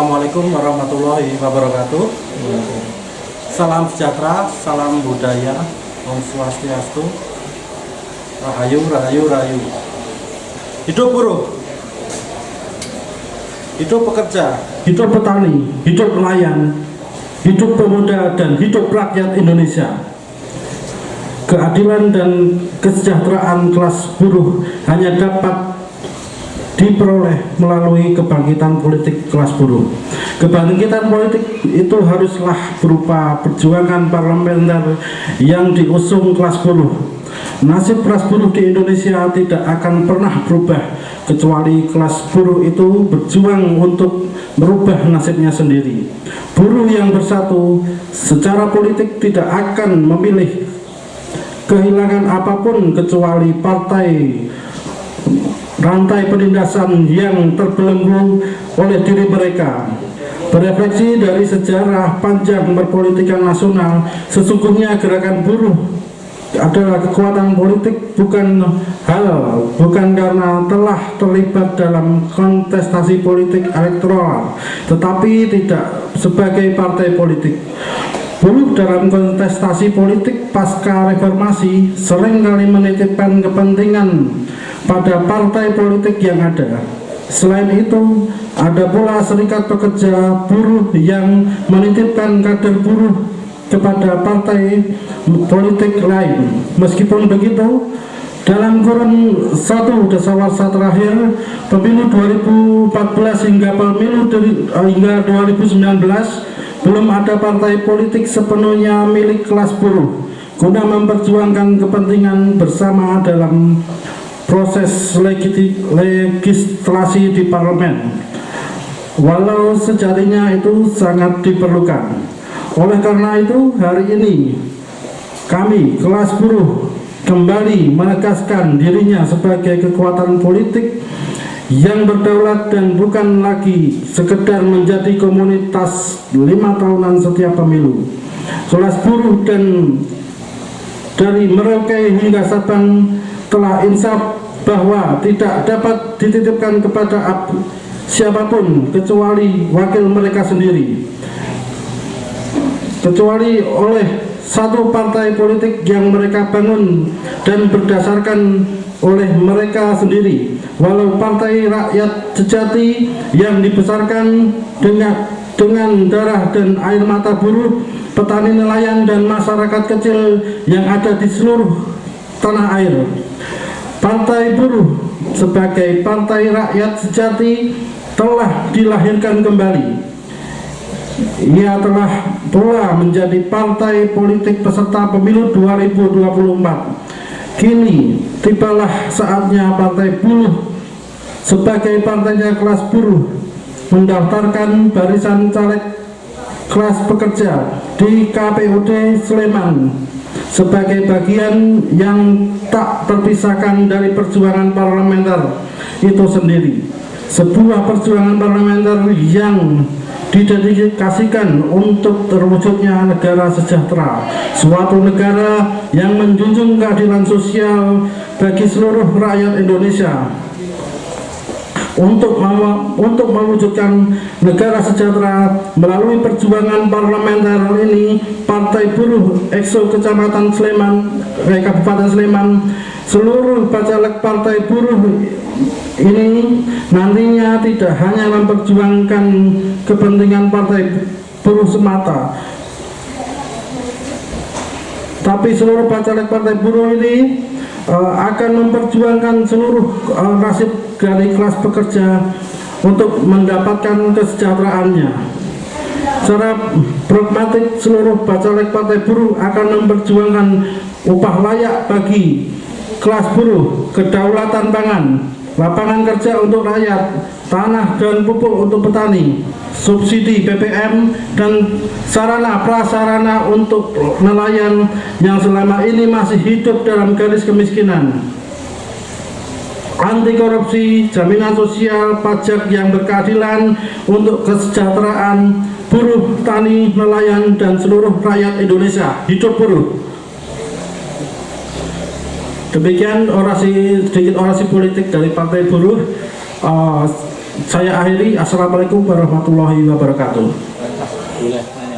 Assalamualaikum warahmatullahi wabarakatuh. Salam sejahtera, salam budaya, Om Swastiastu, Rahayu, Rahayu, Rahayu. Hidup buruh, hidup pekerja, hidup petani, hidup nelayan, hidup pemuda, dan hidup rakyat Indonesia. Keadilan dan kesejahteraan kelas buruh hanya dapat diperoleh melalui kebangkitan politik kelas buruh. Kebangkitan politik itu haruslah berupa perjuangan parlementer yang diusung kelas buruh. Nasib kelas buruh di Indonesia tidak akan pernah berubah kecuali kelas buruh itu berjuang untuk merubah nasibnya sendiri. Buruh yang bersatu secara politik tidak akan memilih kehilangan apapun kecuali rantai penindasan yang terbelenggu oleh diri mereka. Berefleksi dari sejarah panjang perpolitikan nasional, sesungguhnya gerakan buruh adalah kekuatan politik bukan karena telah terlibat dalam kontestasi politik elektoral, tetapi tidak sebagai partai politik. Buruh dalam kontestasi politik pasca reformasi seringkali menitipkan kepentingan pada partai politik yang ada. Selain itu, ada pula serikat pekerja buruh yang menitipkan kader buruh kepada partai politik lain. Meskipun begitu, dalam kurun 1 dasawarsa terakhir, pemilu 2014 hingga 2019, belum ada partai politik sepenuhnya milik kelas buruh guna memperjuangkan kepentingan bersama dalam proses legislasi di parlemen, walau sejatinya itu sangat diperlukan. Oleh karena itu, hari ini kami kelas buruh kembali menegaskan dirinya sebagai kekuatan politik yang berdaulat dan bukan lagi sekedar menjadi komunitas 5 tahunan setiap pemilu. Kelas buruh dan dari Merauke hingga Sabang telah insaf bahwa tidak dapat dititipkan kepada siapapun kecuali wakil mereka sendiri, kecuali oleh satu partai politik yang mereka bangun dan berdasarkan oleh mereka sendiri. Walau partai rakyat sejati yang dibesarkan dengan darah dan air mata buruh, petani, nelayan, dan masyarakat kecil yang ada di seluruh tanah air. Partai buruh sebagai partai rakyat sejati telah dilahirkan kembali. Ia telah pula menjadi partai politik peserta pemilu 2024. Kini tibalah saatnya partai buruh sebagai partainya kelas buruh mendaftarkan barisan caleg kelas pekerja di KPUD Sleman sebagai bagian yang tak terpisahkan dari perjuangan parlementer itu sendiri. Sebuah perjuangan parlementer yang didedikasikan untuk terwujudnya negara sejahtera, suatu negara yang menjunjung keadilan sosial bagi seluruh rakyat Indonesia. Untuk mewujudkan negara sejahtera melalui perjuangan parlementer ini, Partai Buruh Ekso Kecamatan Sleman, Kabupaten Sleman, seluruh bacalek Partai Buruh ini nantinya tidak hanya memperjuangkan kepentingan Partai Buruh semata, tapi seluruh bacalek Partai Buruh ini akan memperjuangkan seluruh nasib dari kelas pekerja untuk mendapatkan kesejahteraannya. Secara pragmatik, seluruh bacalek Partai Buruh akan memperjuangkan upah layak bagi kelas buruh, kedaulatan pangan, lapangan kerja untuk rakyat, tanah dan pupuk untuk petani, subsidi BBM, dan sarana prasarana untuk nelayan yang selama ini masih hidup dalam garis kemiskinan. Anti korupsi, jaminan sosial, pajak yang berkeadilan untuk kesejahteraan buruh, tani, nelayan, dan seluruh rakyat Indonesia. Hidup buruh. Demikian sedikit orasi politik dari Partai Buruh. Saya akhiri. Assalamualaikum warahmatullahi wabarakatuh. Boleh.